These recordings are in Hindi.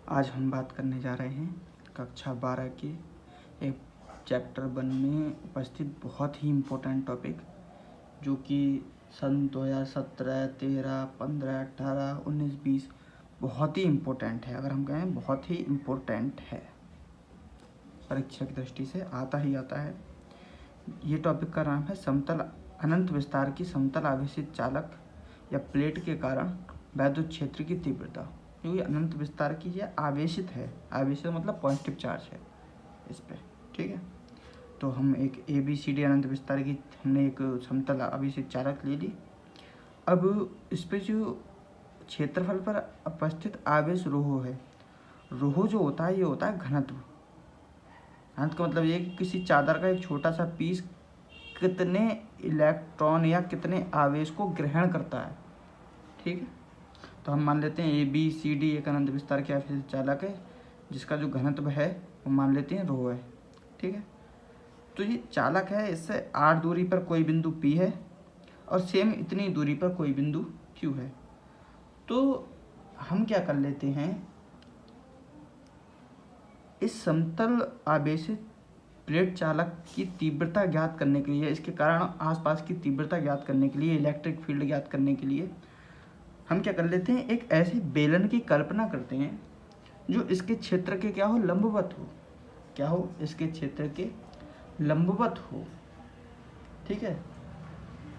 आज हम बात करने जा रहे हैं कक्षा 12 के एक चैप्टर 1 में उपस्थित बहुत ही इम्पोर्टेंट टॉपिक जो कि सन 2017, 13, 15, 18, 19, 20 बहुत ही इम्पोर्टेंट है। अगर हम कहें बहुत ही इम्पोर्टेंट है, परीक्षा की दृष्टि से आता ही आता है। ये टॉपिक का नाम है समतल अनंत विस्तार की समतल आवेशित चालक या प्लेट के कारण वैद्युत क्षेत्र की तीव्रता। क्योंकि अनंत विस्तार की ये आवेशित है, आवेशित मतलब पॉजिटिव चार्ज है इस पे, ठीक है। तो हम एक ABCD अनंत विस्तार की हमने एक समतल आवेशित चालक ले ली। अब इस पे जो क्षेत्रफल पर उपस्थित आवेश रोहो है, रोहो जो होता है ये होता है घनत्व। घनत्व का मतलब ये कि किसी चादर का एक छोटा सा पीस कितने इलेक्ट्रॉन या कितने आवेश को ग्रहण करता है, ठीक है। तो हम मान लेते हैं ABCD एक अनंत विस्तार के आवेशित चालक है जिसका जो घनत्व है वो मान लेते हैं रो है, ठीक है। तो ये चालक है, इससे r दूरी पर कोई बिंदु P है और सेम इतनी दूरी पर कोई बिंदु Q है। तो हम क्या कर लेते हैं, इस समतल आवेशित प्लेट चालक की तीव्रता ज्ञात करने के लिए, इसके कारण आसपास की तीव्रता ज्ञात करने के लिए, इलेक्ट्रिक फील्ड ज्ञात करने के लिए हम क्या कर लेते हैं, एक ऐसे बेलन की कल्पना करते हैं जो इसके क्षेत्र के क्या हो, लंबवत हो। क्या हो, इसके क्षेत्र के लंबवत हो, ठीक है।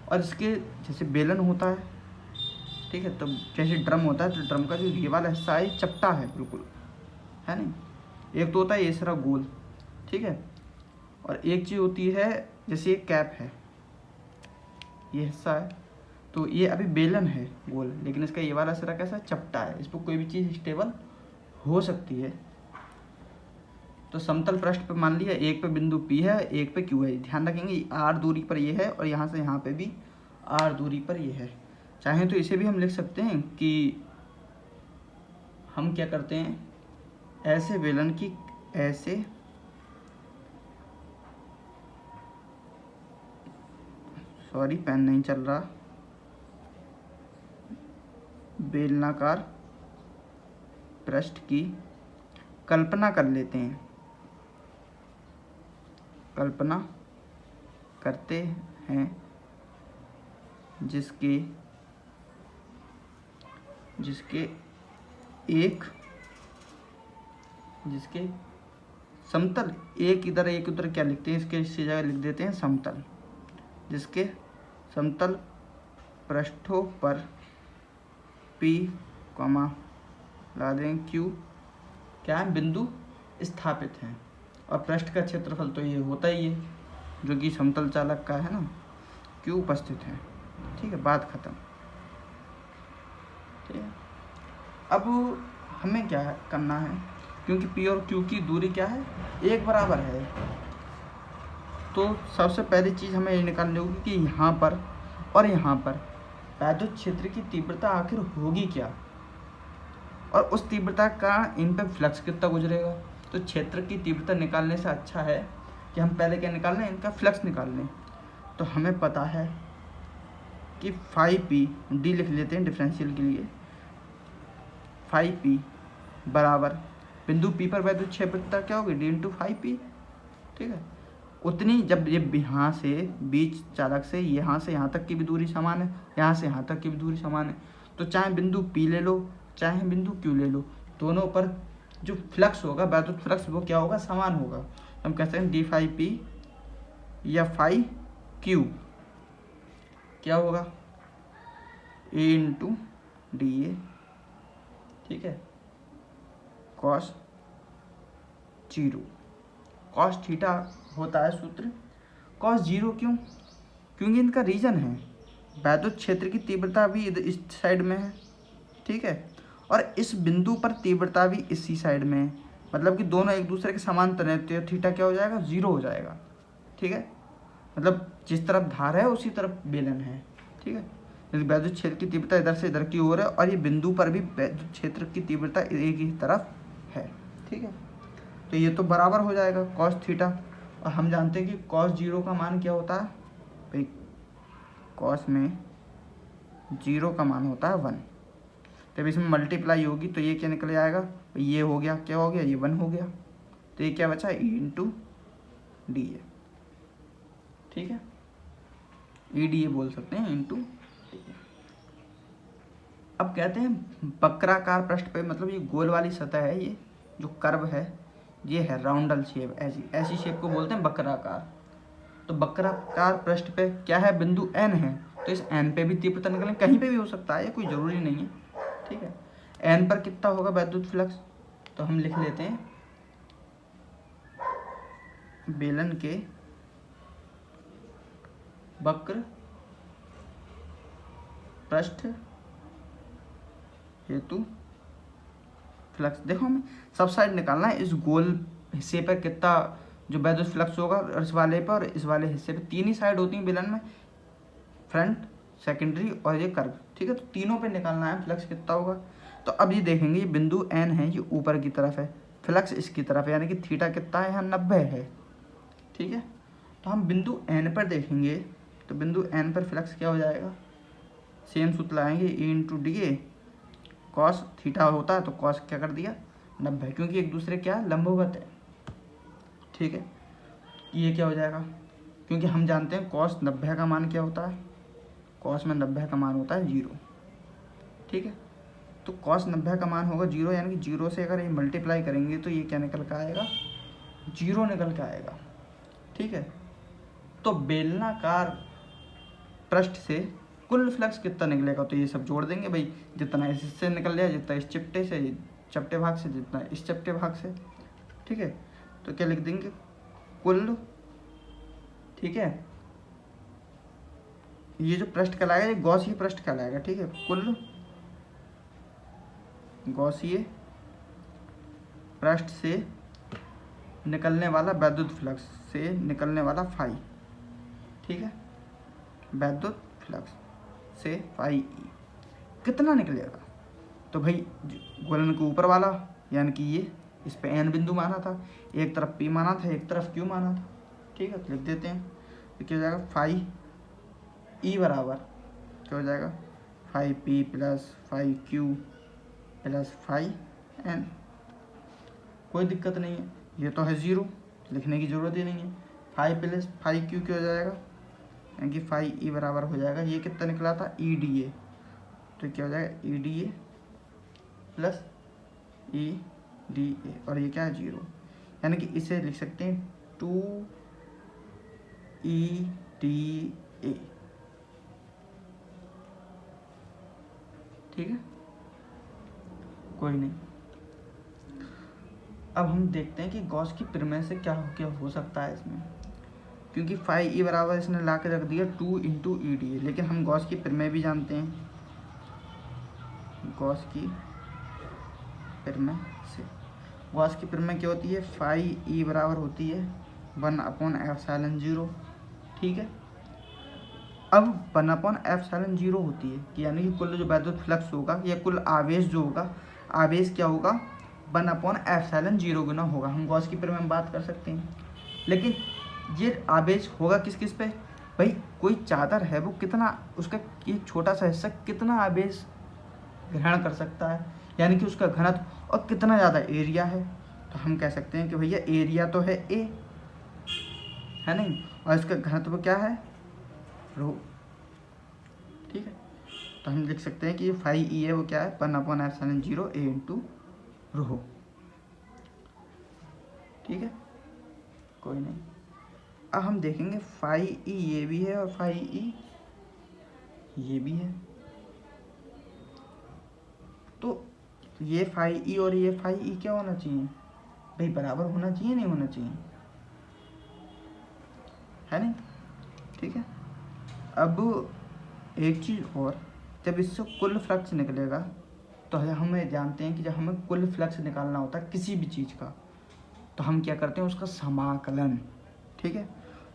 और इसके जैसे बेलन होता है, ठीक है, तो जैसे ड्रम होता है तो ड्रम का जो ये वाला हिस्सा है चपटा है बिल्कुल, है नहीं। एक तो होता है ये सारा गोल, ठीक है, और एक चीज़ होती है जैसे ये कैप है, ये हिस्सा है, तो ये अभी बेलन है गोल, लेकिन इसका ये वाला सिरा कैसा चपटा है, इस पर कोई भी चीज़ स्टेबल हो सकती है। तो समतल पृष्ठ पे मान लिया एक पे बिंदु P है, एक पे Q है। ध्यान रखेंगे R दूरी पर ये है और यहाँ से यहाँ पे भी R दूरी पर ये है। चाहें तो इसे भी हम लिख सकते हैं कि हम क्या करते हैं, ऐसे बेलन की ऐसे सॉरी पेन नहीं चल रहा, बेलनाकार पृष्ठ की कल्पना कर लेते हैं, कल्पना करते हैं जिसके समतल एक इधर क्या लिखते हैं, इसके इसी जगह लिख देते हैं समतल, जिसके समतल पृष्ठों पर P, ला दें Q क्या है, बिंदु स्थापित हैं और पृष्ठ का क्षेत्रफल तो ये होता ही है जो कि समतल चालक का है ना, Q उपस्थित है, ठीक है। बात खत्म, ठीक है। अब हमें क्या करना है, क्योंकि P और Q की दूरी क्या है, एक बराबर है, तो सबसे पहली चीज़ हमें ये निकालनी होगी कि यहाँ पर और यहाँ पर वैद्युत क्षेत्र की तीव्रता आखिर होगी क्या, और उस तीव्रता का इन पर फ्लक्स कितना गुजरेगा। तो क्षेत्र की तीव्रता निकालने से अच्छा है कि हम पहले क्या निकाल लें, इनका फ्लक्स निकाल लें। तो हमें पता है कि φP, D लिख लेते हैं डिफरेंशियल के लिए, φP बराबर बिंदु P पर वैद्युत क्षेत्रता क्या होगी, D × φP, ठीक है। उतनी जब ये यहाँ से बीच चालक से यहाँ तक की भी दूरी समान है, यहाँ से यहाँ तक की भी दूरी समान है, तो चाहे बिंदु P ले लो चाहे बिंदु Q ले लो, दोनों पर जो फ्लक्स होगा, वैद्युत फ्लक्स, वो क्या होगा, समान होगा। हम कहते हैं dφP या φQ क्या होगा, A × dA, ठीक है, cos 0, cos थीटा होता है सूत्र, cos 0 क्यों, क्योंकि इनका रीजन है, वैद्युत क्षेत्र की तीव्रता भी इस साइड में है, ठीक है, और इस बिंदु पर तीव्रता भी इसी साइड में है, मतलब कि दोनों एक दूसरे के समांतर हैं, तो थीटा क्या हो जाएगा, 0 हो जाएगा, ठीक है। मतलब जिस तरफ धार है उसी तरफ बेलन है, ठीक है। वैद्युत क्षेत्र की तीव्रता इधर से इधर की ओर है और ये बिंदु पर भी वैद्युत क्षेत्र की तीव्रता एक ही तरफ है, ठीक है। तो ये तो बराबर हो जाएगा cos थीटा, और हम जानते हैं कि cos 0 का मान क्या होता है भाई, cos में 0 का मान होता है 1, तब इसमें मल्टीप्लाई होगी तो ये क्या निकल जाएगा, ये हो गया, क्या हो गया, ये 1 हो गया, तो ये क्या बचा, ई इंटू डी ए। ठीक है, ई डी ए बोल सकते हैं इंटू डी ए। अब कहते हैं वक्राकार पृष्ठ पे, मतलब ये गोल वाली सतह है, ये जो कर्व है ये है राउंडल शेप, ऐसी शेप को बोलते हैं वक्राकार। तो वक्राकार पृष्ठ पे क्या है, बिंदु एन है, तो इस एन पे भी तीव्रता निकलें, कहीं पे भी हो सकता है, कोई ज़रूरी नहीं है। ठीक है, एन पर कितना होगा वैद्युत फ्लक्स, तो हम लिख लेते हैं बेलन के वक्र पृष्ठ हेतु फ्लक्स। देखो हमें सब साइड निकालना है, इस गोल हिस्से पर कितना जो वैद्युत फ्लक्स होगा, इस वाले पर और इस वाले हिस्से पर, तीन ही साइड होती हैं बेलन में, फ्रंट, सेकेंडरी और ये कर्व। ठीक है, तो तीनों पे निकालना है फ्लक्स कितना होगा। तो अब ये देखेंगे, ये बिंदु एन है, ये ऊपर की तरफ है, फ्लक्स इसकी तरफ है, यानी कि थीटा कितना है यहाँ 90 है। ठीक है, तो हम बिंदु एन पर देखेंगे, तो बिंदु एन पर फ्लक्स क्या हो जाएगा, सेम सूत्र लाएंगे, E into D A, cos theta होता है तो कॉस क्या कर दिया 90, क्योंकि एक दूसरे क्या लंबवत है। ठीक है, ये क्या हो जाएगा, क्योंकि हम जानते हैं कॉस 90 का मान क्या होता है, कॉस में 90 का मान होता है 0। ठीक है, तो कॉस 90 का मान होगा 0, यानी कि 0 से अगर ये मल्टीप्लाई करेंगे तो ये क्या निकल कर आएगा, 0 निकल के आएगा। ठीक है, तो बेलनाकार पृष्ठ से कुल फ्लक्स कितना निकलेगा, तो ये सब जोड़ देंगे भाई, जितना इससे निकल जाए, जितना इस चिपटे से, चपटे भाग से, जितना इस चपटे भाग से। ठीक है, तो क्या लिख देंगे, कुल, ठीक है, ये जो पृष्ठ कहलाएगा ये गॉसीय पृष्ठ कहलाएगा। ठीक है, कुल गॉसीय पृष्ठ से निकलने वाला वैद्युत फ्लक्स, से निकलने वाला फाई। ठीक है, वैद्युत फ्लक्स से फाई ई कितना निकलेगा, तो भाई गोलन के ऊपर वाला, यानी कि ये इस पे एन बिंदु माना था, एक तरफ पी माना था, एक तरफ क्यू माना था। ठीक है, तो लिख देते हैं, तो क्या हो जाएगा, फाई ई बराबर क्या हो जाएगा, phi P plus phi Q plus phi N. कोई दिक्कत नहीं है, ये तो है 0, लिखने की ज़रूरत ही नहीं है। फाई प्लस फाई क्यू क्या हो जाएगा, यानी कि फाई ई बराबर हो जाएगा, ये कितना निकला था, ई डी ए, तो क्या हो जाएगा, E D A plus E D A, और ये क्या है 0, यानी कि इसे लिख सकते हैं 2 ई डी ए। ठीक है, कोई नहीं। अब हम देखते हैं कि गॉस की प्रमेय से क्या हो सकता है इसमें, क्योंकि फाई ई बराबर इसने ला के रख दिया 2 इंटू ई डी ए, लेकिन हम गॉस की प्रमेय भी जानते हैं, गॉस की प्रमेय से, गॉस की प्रमेय क्या होती है, फाई ई बराबर होती है 1/ε0। ठीक है, अब 1/ε0 होती है कि यानी कि कुल जो वैद्युत फ्लक्स होगा या कुल आवेश जो होगा, आवेश क्या होगा 1/ε0 गुना होगा। हम गॉस की प्रमेय में बात कर सकते हैं, लेकिन ये आवेश होगा किस किस पे, भाई कोई चादर है वो कितना, उसका ये छोटा सा हिस्सा कितना आवेश ग्रहण कर सकता है, यानी कि उसका घनत्व और कितना ज़्यादा एरिया है, तो हम कह सकते हैं कि भैया एरिया तो है ए, है नहीं, और इसका घनत्व क्या है रो। ठीक है, तो हम लिख सकते हैं कि ये फाई ई है वो क्या है 1/ε0 ए इंटू रो। ठीक है, कोई नहीं। अब हम देखेंगे फाई ई ये भी है और फाई ई ये भी है, तो ये फाई ई और ये फाई ई क्या होना चाहिए भाई, बराबर होना चाहिए, नहीं होना चाहिए, है नहीं। ठीक है, अब एक चीज़ और, जब इससे कुल फ्लक्स निकलेगा तो हमें जानते हैं कि जब हमें कुल फ्लक्स निकालना होता है किसी भी चीज़ का, तो हम क्या करते हैं उसका समाकलन। ठीक है,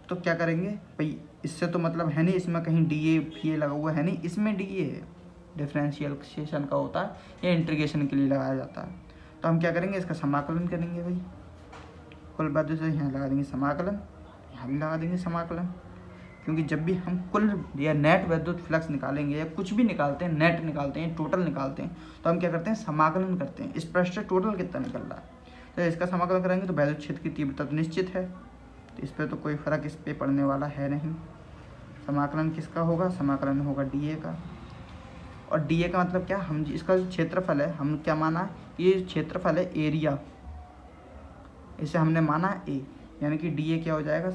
तो क्या करेंगे भाई, इससे तो मतलब है नहीं, इसमें कहीं डी ए फी ए लगा हुआ है नहीं, इसमें डी ए है, डिफरेंशिएशन का होता है या इंटीग्रेशन के लिए लगाया जाता है, तो हम क्या करेंगे इसका समाकलन करेंगे भाई, कुल वैद्युत से यहाँ लगा देंगे समाकलन, यहाँ भी लगा देंगे समाकलन, क्योंकि जब भी हम कुल या नेट विद्युत फ्लक्स निकालेंगे या कुछ भी निकालते हैं, नेट निकालते हैं, टोटल निकालते हैं, तो हम क्या करते हैं, समाकलन करते हैं। इस पृष्ठ से टोटल कितना निकल रहा है, तो इसका समाकलन करेंगे तो विद्युत क्षेत्र की तीव्रता तो निश्चित है, तो इस पर तो कोई फर्क इस पर पड़ने वाला है नहीं। समाकलन किसका होगा, समाकलन होगा डीए का। और डीए का मतलब क्या, हम इसका जो क्षेत्रफल है, हम क्या माना, ये क्षेत्रफल है एरिया, इसे हमने माना ए, यानी कि डीए क्या हो जाएगा,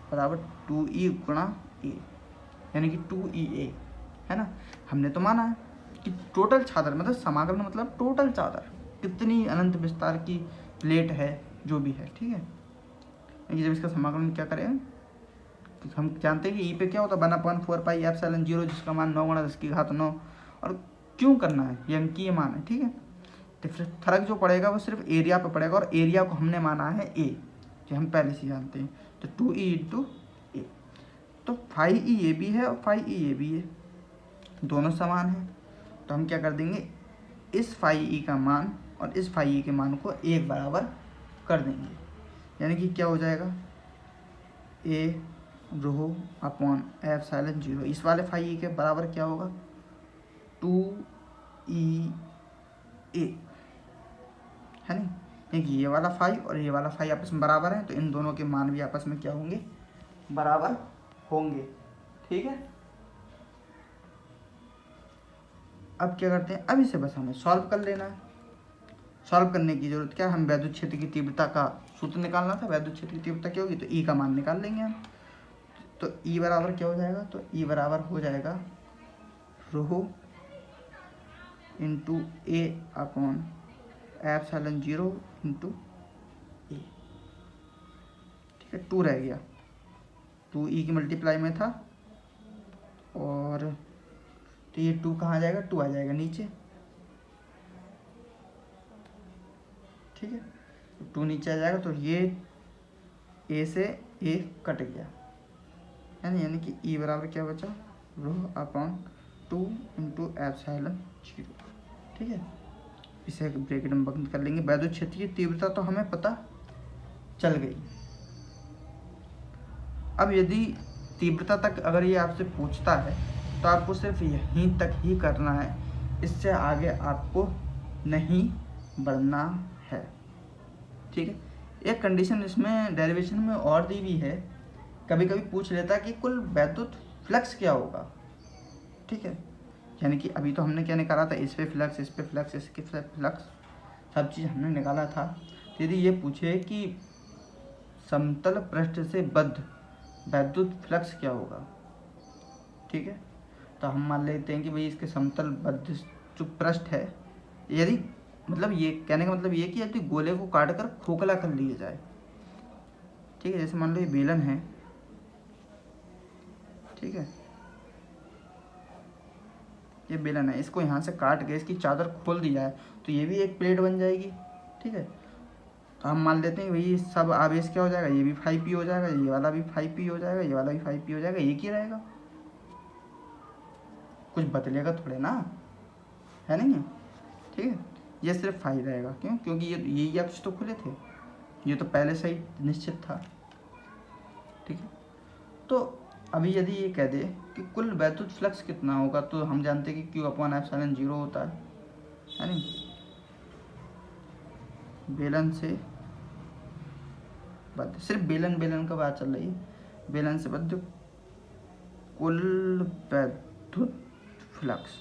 बराबर 2E गुणा ए, यानी कि 2EA, है ना। हमने तो माना है कि टोटल चादर, मतलब समाकलन मतलब टोटल चादर, कितनी अनंत विस्तार की प्लेट है, जो भी है, ठीक है। यानी जब इसका समाकलन क्या करें, तो हम जानते हैं कि ई पे क्या होता है 1/4 पाई एप्सिलॉन 0, जिसका मान 9 × 10⁻9। और क्यों करना है, ये अंकीय मान है, ठीक है। तो फिर फर्क जो पड़ेगा वो सिर्फ एरिया पे पड़ेगा, और एरिया को हमने माना है ए, जो हम पहले से जानते हैं। तो 2E × ए, तो 5E ये भी है और 5E ये भी है, दोनों समान हैं। तो हम क्या कर देंगे, इस 5E का मान और इस 5E के मान को एक बराबर कर देंगे, यानी कि क्या हो जाएगा, ए रो अपॉन एप्सिलॉन 0। इस वाले 5E के बराबर क्या होगा, 2EA, है नहीं, क्योंकि ये वाला 5 और ये वाला 5 आपस में बराबर है, तो इन दोनों के मान भी आपस में क्या होंगे, बराबर होंगे, ठीक है। अब क्या करते हैं, अब इसे बस हमें सॉल्व कर लेना है। सॉल्व करने की जरूरत क्या है, हम विद्युत क्षेत्र की तीव्रता का सूत्र निकालना था, विद्युत क्षेत्र की तीव्रता क्या होगी, तो ई का मान निकाल लेंगे हम। तो ई बराबर क्या हो जाएगा, तो ई बराबर हो जाएगा रो इंटू ए अपॉन एप्सिलॉन 0 इंटू ए, ठीक है। 2 रह गया, 2E की मल्टीप्लाई में था, और तो ये 2 कहाँ जाएगा, 2 आ जाएगा नीचे, ठीक है। 2 नीचे आ जाएगा, तो ये ए से ए कट गया, है ना, यानी कि ई बराबर क्या बचा, रो अपॉन 2 इंटू एप्सिलॉन 0, ठीक है। इसे ब्रैकेट में बंद कर लेंगे। विद्युत क्षेत्र की तीव्रता तो हमें पता चल गई। अब यदि तीव्रता तक अगर ये आपसे पूछता है तो आपको सिर्फ यहीं तक ही करना है, इससे आगे आपको नहीं बढ़ना है, ठीक है। एक कंडीशन इसमें डेरिवेशन में और दी भी है, कभी कभी पूछ लेता है कि कुल विद्युत फ्लक्स क्या होगा, ठीक है। यानी कि अभी तो हमने क्या निकाला था, इस पे फ्लक्स, इस पे फ्लक्स, इसके फ्लक्स, सब चीज़ हमने निकाला था। तो यदि ये पूछे कि समतल पृष्ठ से बद्ध विद्युत फ्लक्स क्या होगा, ठीक है, तो हम मान लेते हैं कि भाई इसके समतल बद्ध जो पृष्ठ है, यदि मतलब ये कहने का मतलब ये कि यदि गोले को काट कर खोखला कर लिया जाए, ठीक है, जैसे मान लो ये बेलन है, ठीक है, ये बेलन है, इसको यहाँ से काट के इसकी चादर खोल दी जाए तो ये भी एक प्लेट बन जाएगी, ठीक है। तो हम मान लेते हैं भाई सब आवेश क्या हो जाएगा, ये भी 5P हो जाएगा, ये वाला भी 5P हो जाएगा, ये वाला भी 5P हो जाएगा, एक ही रहेगा, कुछ बदलेगा थोड़े ना, है नहीं, ठीक है। ये सिर्फ 5 रहेगा, क्यों, क्योंकि ये अक्ष तो खुले थे, ये तो पहले से ही निश्चित था, ठीक है। तो अभी यदि ये कह दे कि कुल विद्युत फ्लक्स कितना होगा, तो हम जानते हैं कि Q अपॉन एप्सिलॉन 0 होता है नहीं। बेलन से बद्ध, सिर्फ बेलन का बात चल रही है, बेलन से बद्ध कुल विद्युत फ्लक्स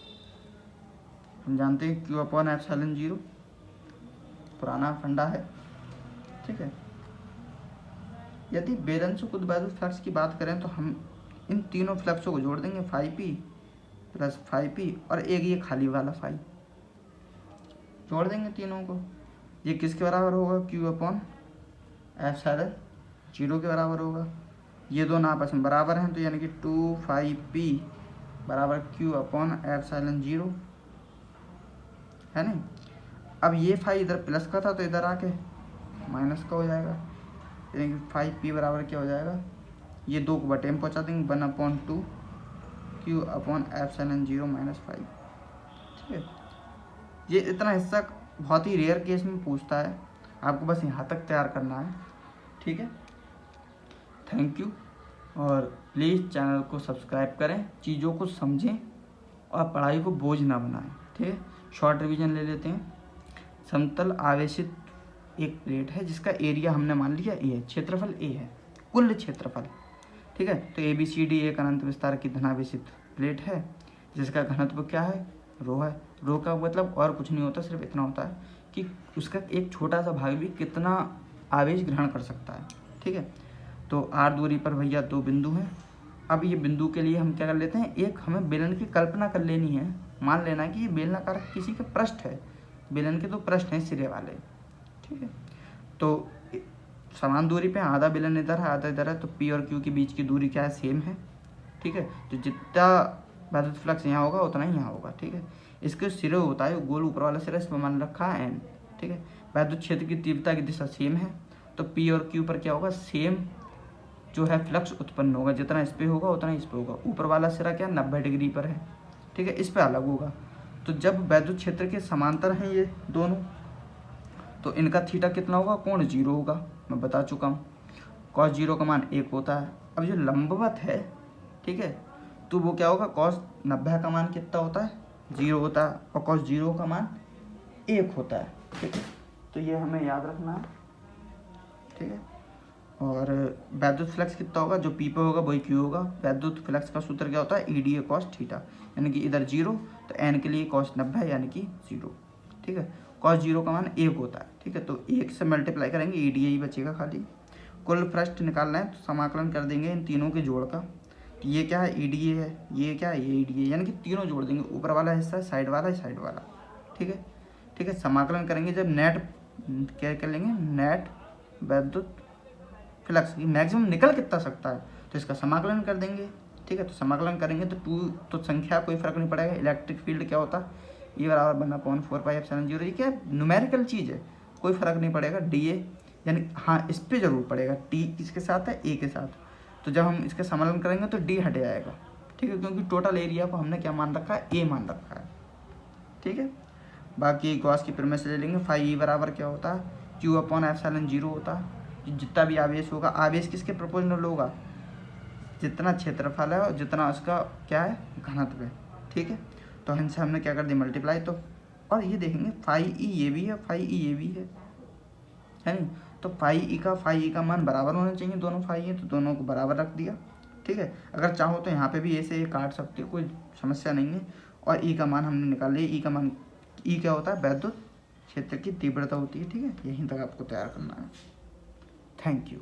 हम जानते हैं Q अपॉन एप्सिलॉन 0, पुराना फंडा है, ठीक है। यदि बेलन से कुल विद्युत फ्लक्स की बात करें तो हम इन तीनों फ्लक्सों को जोड़ देंगे, 5P प्लस 5P और एक ये खाली वाला 5, जोड़ देंगे तीनों को। ये किसके बराबर होगा, Q अपॉन एप्सिलॉन 0 के बराबर होगा। ये दोनों आपस में बराबर हैं, तो यानी कि 2πP बराबर Q अपॉन एप्सिलॉन 0, है नहीं। अब ये 5 इधर प्लस का था तो इधर आके माइनस का हो जाएगा, यानी कि 5P बराबर क्या हो जाएगा, ये 2 को बटे में पहुँचा देंगे, 1/2 Q अपॉन एप्सिलॉन 0 माइनस 5, ठीक है। ये इतना हिस्सा बहुत ही रेयर केस में पूछता है, आपको बस यहाँ तक तैयार करना है, ठीक है। Thank you. और प्लीज़ चैनल को सब्सक्राइब करें, चीज़ों को समझें और पढ़ाई को बोझ ना बनाएं। ठीक है, शॉर्ट रिवीजन ले लेते हैं। समतल आवेशित एक प्लेट है जिसका एरिया हमने मान लिया ए है, क्षेत्रफल ए है, कुल क्षेत्रफल। ठीक है, तो ABCD एक अनंत विस्तार की धनावेशित प्लेट है जिसका घनत्व क्या है, रो है। रो का मतलब और कुछ नहीं होता, सिर्फ इतना होता है कि उसका एक छोटा सा भाग भी कितना आवेश ग्रहण कर सकता है। ठीक है, तो r दूरी पर भैया 2 बिंदु हैं। अब ये बिंदु के लिए हम क्या कर लेते हैं, एक हमें बेलन की कल्पना कर लेनी है। मान लेना है कि ये बेलनाकार किसी के पृष्ठ है, बेलन के 2 पृष्ठ हैं सिरे वाले। ठीक है, तो समान दूरी पे आधा बेलन इधर है, आधा इधर है, तो P और Q के बीच की दूरी क्या है, सेम है। ठीक है, तो जितना वैद्युत फ्लक्स यहाँ होगा उतना ही यहाँ होगा। ठीक है, इसके सिरे होता है गोल ऊपर वाला सिरा, इस पर मान रखा है n। ठीक है, वैद्युत क्षेत्र की तीव्रता की दिशा सेम है, तो P और Q पर क्या होगा, सेम जो है फ्लक्स उत्पन्न होगा। जितना इस पे होगा उतना इस पे होगा। ऊपर वाला सिरा क्या 90 डिग्री पर है। ठीक है, इस पे अलग होगा। तो जब वैद्युत क्षेत्र के समांतर हैं ये दोनों, तो इनका थीटा कितना होगा, कोण 0 होगा, मैं बता चुका हूँ। cos 0 का मान 1 होता है। अब जो लंबवत है, ठीक है, तो वो क्या होगा, cos 90 का मान कितना होता है, 0 होता है, और cos 0 का मान 1 होता है। ठीक है, तो ये हमें याद रखना है। ठीक है, और वैद्युत फ्लक्स कितना होगा, जो P पे होगा वही Q होगा। वैद्युत फ्लक्स का सूत्र क्या होता है, EDA cos थीटा, यानी कि इधर 0 तो n के लिए cos 90 यानी कि 0। ठीक है, cos 0 का मान 1 होता है। ठीक है, तो 1 से मल्टीप्लाई करेंगे, EDA ही बचेगा खाली। कुल पृष्ठ निकालना है तो समाकलन कर देंगे इन तीनों के जोड़ का। तो ये क्या है, EDA है, ये क्या है, ये EDA, यानी कि तीनों जोड़ देंगे, ऊपर वाला हिस्सा साइड वाला, साइड वाला। ठीक है, ठीक है, समाकलन करेंगे जब नेट क्या कर लेंगे, नेट वैद्युत फ्लक्स की मैक्सिमम निकल कितना सकता है, तो इसका समाकलन कर देंगे। ठीक है, तो समाकलन करेंगे तो 2 तो संख्या कोई फर्क नहीं पड़ेगा। इलेक्ट्रिक फील्ड क्या होता है, E बराबर 1/4πε0। ये क्या न्यूमेरिकल चीज़ है, कोई फर्क नहीं पड़ेगा। DA यानी हाँ इस पर जरूर पड़ेगा, T किसके साथ है, A के साथ। तो जब हम इसका समाकलन करेंगे तो D हट जाएगा। ठीक है, क्योंकि टोटल एरिया को हमने क्या मान रखा है, A मान रखा है। ठीक है, बाकी गॉस की प्रीमिस से ले लेंगे। फाई E बराबर क्या होता है, Q/ε0 होता है। जितना भी आवेश होगा, आवेश किसके प्रोपोर्शनल होगा, जितना क्षेत्रफल है और जितना उसका क्या है, घनत्व है। ठीक है, तो इनसे हमने क्या कर दिया, मल्टीप्लाई। तो और ये देखेंगे फाई E ये भी है, फाई E ये भी है नहीं, तो फाई E का मान बराबर होना चाहिए। दोनों फाई है तो दोनों को बराबर रख दिया। ठीक है, अगर चाहो तो यहाँ पे भी ऐसे काट सकते हो, कोई समस्या नहीं है। और E का मान हमने निकाल लिया। E का मान, E क्या होता है, वैद्युत क्षेत्र की तीव्रता होती है। ठीक है, यहीं तक आपको तैयार करना है। Thank you.